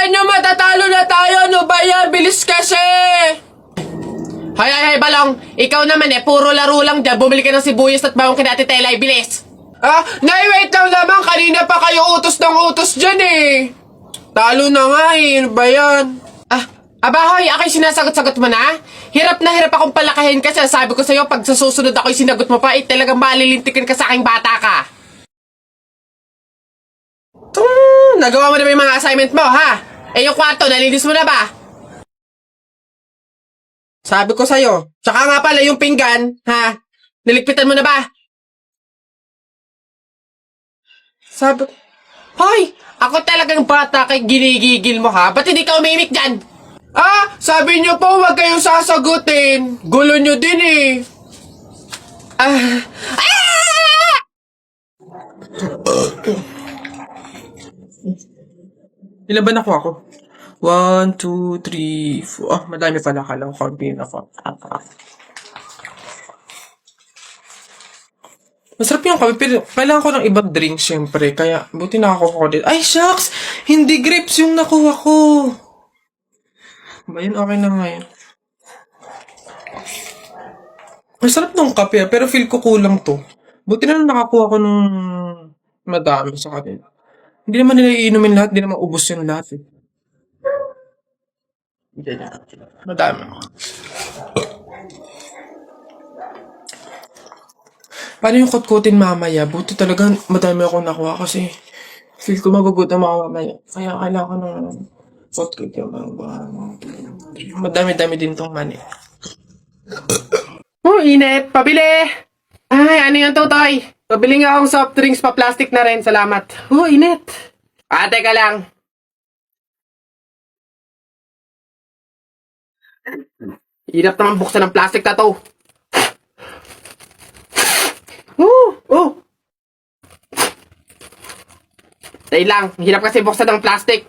Bilisan nyo, matatalo na tayo. Ano ba yan? Bilis kasi. Hay, Balong. Ikaw naman puro laro lang dyan. Bumili ka ng sibuyas at bawang kina Ate Telay. Bilis. Nay, wait lang naman. Kanina pa kayo utos ng utos dyan Talo na nga Ano ba yan? Abahoy, ako'y sinasagot-sagot mo na? Hirap na hirap akong palakahin kasi sabi ko sa'yo, pag sa susunod ako'y sinagot mo pa, talagang malilintikin ka sa aking bata ka. Nagawa mo na ba yung mga assignment mo, ha? Yung kwarto, nalinis mo na ba? Sabi ko sa'yo. Tsaka nga pala yung pinggan, ha? Niligpitan mo na ba? Sabi ko, hoy! Ako talagang bata kay ginigigil mo, ha? Ba't hindi ka umimik dyan? Sabi niyo po, huwag kayong sasagutin. Gulo niyo din Ilan ba nakuha ko? 1, 2, 3, 4. Madami pala. Kala ko konti na ako. Masarap yung kape, pero kailangan ko ng ibang drink, syempre. Kaya, buti nakakuha ko din. Ay, shucks! Hindi grapes yung nakuha ko. Ba yun? Okay na nga yun. Masarap ng kape, pero feel ko kulang to. Buti na nakakuha ko ng madami sa kanila. Hindi naman nila iinumin lahat, hindi naman ubos yung lahat Madami. Paano yung kutkutin mamaya? Buti talaga madami akong nakuha kasi feel ko magugutom ako mamaya. Kaya kailangan ko ng kutkut yung madami-dami din tong mani. Init! Pabili! Ay, ano yung tutoy? Pabili nga akong soft drinks pa plastic na rin. Salamat. Init! Teka lang. Hirap naman buksan ng plastic na to. Dahil lang, hirap kasi buksan ng plastic.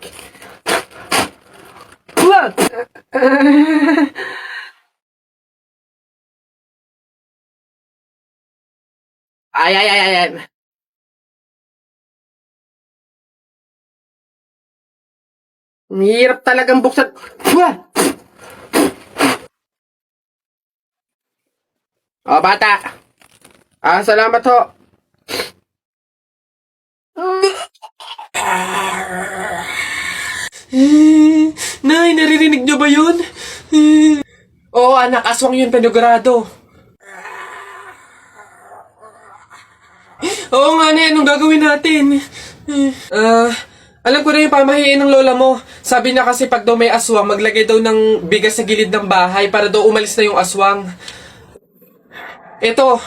Ay. Hirap talagang buksan. Bata. Salamat ho. Nay, naririnig niyo ba yun? Oo, anak, aswang yun, penogrado. Oo nga, Nay, anong gagawin natin? Alam ko na yung pamahiin ng lola mo. Sabi niya kasi pag daw may aswang, maglagay daw ng bigas sa gilid ng bahay para daw umalis na yung aswang. Eto,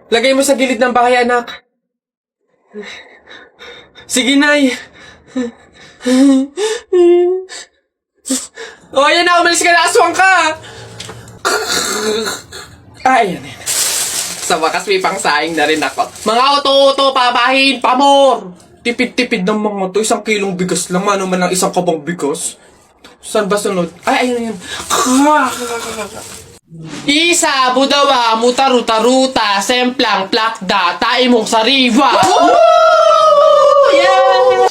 lagay mo sa gilid ng bahay, anak. Sige, Nay. Ayan na, umalis ka na, aswang ka! Ayan. Sa wakas may pangsaing na rin ako. Mga uto-uto, pabahin, pamor! Tipid-tipid ng mga to. 1 kilong bigas lang. Ano man lang 1 kabang bigas. Saan ba sunod? Ayun. Isa, budawa, mutaruta-ruta, semplang, plakda, taimong sariwa. Yeah!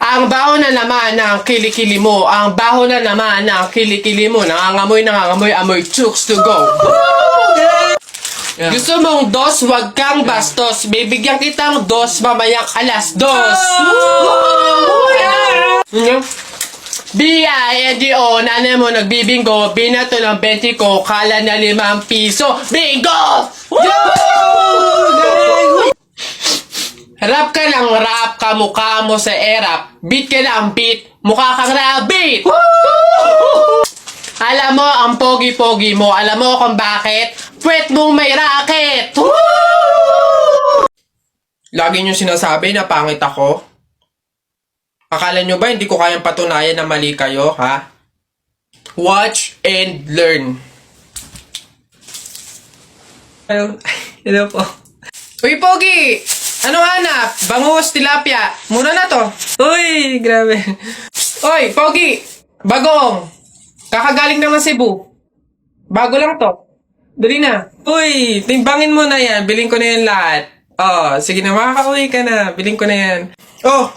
Ang baho na naman ng kilikili mo. Ang baho na naman ng kilikili mo. Nangangamoy, amoy chooks to go. Yeah. Gusto mong dos, wag kang bastos. Bibigyan kitang dos mamayang 2:00. B-I-N-G-O, nanay mo nagbibingo, binato ng 20 ko, kala na 5 piso. Bingo! Rap ka ng rap, kamukha mo sa erap. Beat ka ng beat, mukha kang rabbit. Alam mo ang pogi-pogi mo, alam mo kung bakit? Puwet mong may racket! Lagi nyo sinasabi na pangit ako? Akala nyo ba hindi ko kayang patunayan na mali kayo, ha? Watch and learn. Hello po. Uy, Pogi! Ano hanap? Bangus, tilapia. Mura na to. Uy, grabe. Uy, Pogi! Bagong! Kakagaling lang ng Cebu. Bago lang to. Dali na. Uy, timbangin mo na yan. Biling ko na yan lahat. Sige na, makakauwi ka na. Biling ko na yan.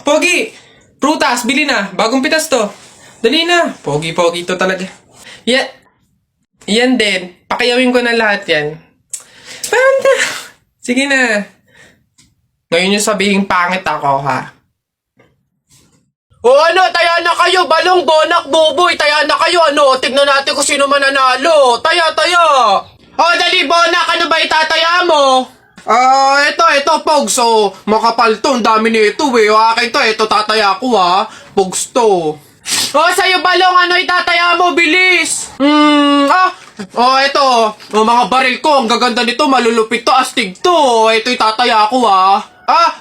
Pogi! Prutas, bili na. Bagong pitas to. Dali na. Pogi-pogi to talaga. Yan din. Pakiyawin ko na lahat yan. Panda. Sige na. Ngayon yung sabihin pangit ako, ha? O ano, taya na kayo, balong, bonak, buboy, taya na kayo, ano, tignan natin kung sino mananalo. Taya. O, dali, bonak, ano ba itataya mo? Ito, Pogs, so, makapal to, ang dami nito, eh. O, akin to, ito, tataya ko, ha. Pogs to. O, sa'yo, balong, ano itataya mo, bilis? Ito, mga baril ko, ang gaganda nito, malulupit to, astig to. Ito, itataya ko, ha.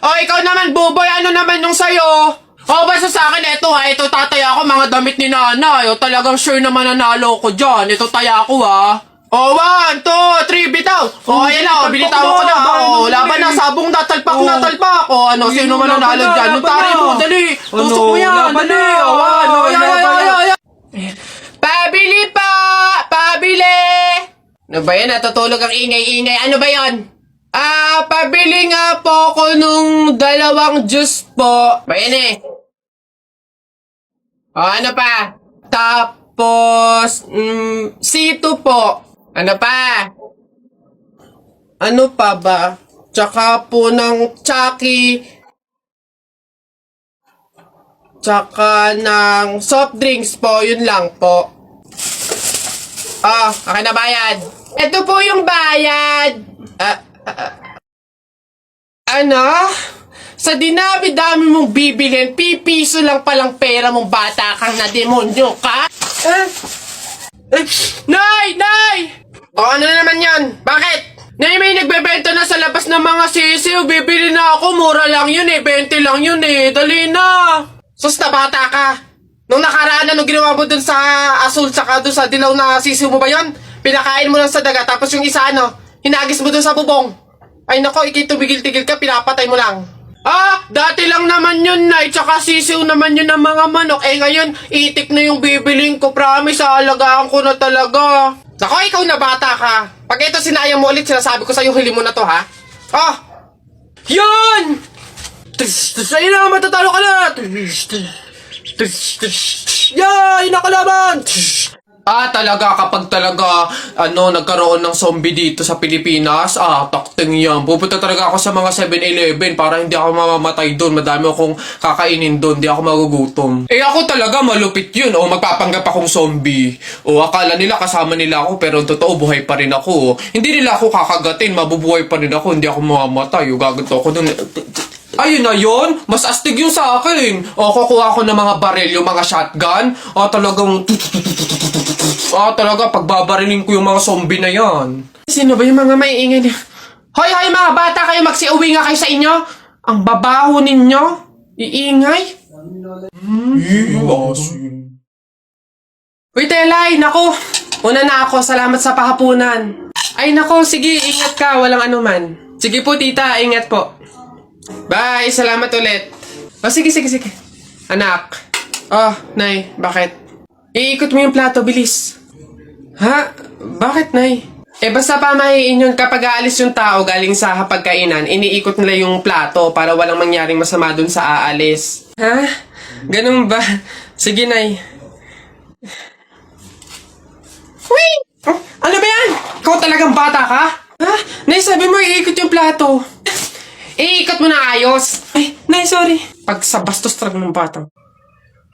Ikaw naman, buboy, ano naman yung sa'yo? Basta sa akin, ito tataya ko, mga damit ni nanay. Talagang sure na mananalo ko dyan. Ito taya ko, ha. 1, 2, 3, bitaw. Ayan na, binitawan ko na. Laban na, sabong natalpak. Ano, sino mananalo dyan? Tari mo, dali. Tusok mo yan, dali. Pabili pa! Pabili! Ano ba yan? Natutulog ang ingay-ingay. Ano ba yan? Pabili nga po ko nung 2 juice po. Bayan eh. Ano pa? Tapos, C2 po. Ano pa? Ano pa ba? Tsaka po ng Chucky. Tsaka ng soft drinks po. Yun lang po. Akin na bayad. Ito po yung bayad. Ano? Sa dinami-dami mong bibilhin, pipiso lang palang pera mong bata kang na demonyo ka? Nay! Ano na naman yan? Bakit? Nay, may nagbebenta na sa labas ng mga sisiw. Bibili na ako. Mura lang yun eh. 20 lang yun eh. Dali na. Sus na bata ka. Nung nakaraan, ano ginawa mo dun sa asul saka dun sa dilaw na sisiw mo ba yun? Pinakain mo lang sa daga. Tapos yung isa hinagis mo dun sa bubong. Ay nako, tumigil-tigil ka. Pinapatay mo lang. Dati lang naman yun, Nay. Tsaka sisiw naman yun ng mga manok. Ngayon, itik na yung bibiling ko. Promise, aalagaan ko na talaga. Nako, ikaw na bata ka. Pag ito sinayang mo ulit, sinasabi ko sa'yo, huli mo na to, ha? Yun! Sa'yo na, matatalo ka na! Yay! Nakalaban! Talaga, kapag talaga, nagkaroon ng zombie dito sa Pilipinas, takting yan. Pupunta talaga ako sa mga 7-Eleven para hindi ako mamamatay doon. Madami akong kakainin doon, hindi ako magugutom. Ako talaga, malupit yun. Magpapanggap akong zombie. Akala nila kasama nila ako, pero totoo, buhay pa rin ako. Hindi nila ako kakagatin, mabubuhay pa rin ako, hindi ako mamamatay. Gaganto ako doon. Ayun na yun, mas astig yung sa akin. Kukuha ko ng mga baril, yung mga shotgun. Talaga, pagbabarilin ko yung mga zombie na yan. Sino ba yung mga maiingay niya? Hoy, mga bata kayo, magsiuwi nga kayo sa inyo. Ang babaho ninyo. Iingay. Uy, Telay, naku. Una na ako, salamat sa pahapunan. Ay, naku, sige, ingat ka, walang anuman. Sige po, tita, ingat po. Bye, salamat ulit. Sige. Anak. Nay, bakit? Iikot mo yung plato, bilis. Ha? Bakit, Nay? Basta pamahiin yun kapag aalis yung tao galing sa hapagkainan, iniikot nila yung plato para walang mangyaring masama dun sa aalis. Ha? Ganun ba? Sige, Nay. Uy! Ano ba yan? Ikaw talagang bata ka? Ha? Nay, sabi mo iikot yung plato. Iikot mo na ayos. Nay, sorry. Pag sa bastos talaga ng bata.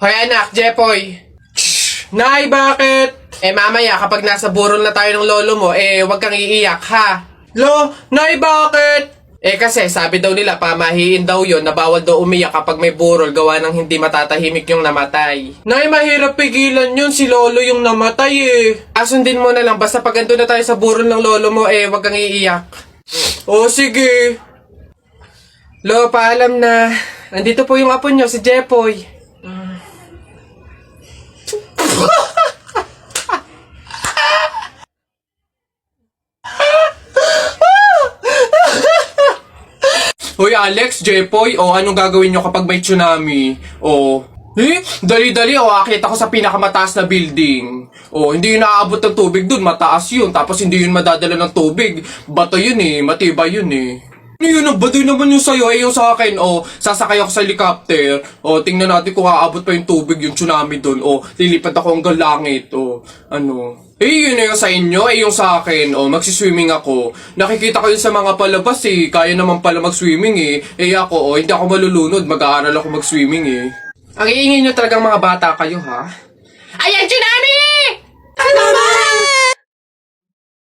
Hoy, anak, Jepoy. Nay, bakit? Mamaya, kapag nasa burol na tayo ng lolo mo, wag kang iiyak, ha? Nay, bakit? Kasi sabi daw nila, pamahiin daw yon na bawal daw umiyak kapag may burol gawa ng hindi matatahimik yung namatay. Nay, mahirap pigilan yun. Si lolo yung namatay, Sundin mo na lang. Basta pag ando na tayo sa burol ng lolo mo, wag kang iiyak. Sige. Lo, paalam na. Nandito po yung apo nyo, si Jepoy. Hoy, Alex, Jepoy, anong gagawin nyo kapag may tsunami? Dali-dali, akit ako sa pinakamataas na building. Hindi yun naaabot ng tubig dun, mataas yun. Tapos hindi yun madadala ng tubig. Bato yun matibay yun Ano yun, nagbadoy naman yung sa'yo, yung sa akin, sasakay ako sa helicopter, tingnan natin kung aabot pa yung tubig, yung tsunami doon, lilipad ako hanggang langit, ano. Yun na yung sa inyo, yung sa akin, magsiswimming ako. Nakikita ko yun sa mga palabas, kaya naman pala mag-swimming, ako, hindi ako malulunod, mag-aaral ako mag-swimming, Ang iingin nyo talagang mga bata kayo, ha? Ayan, tsunami! Ano naman?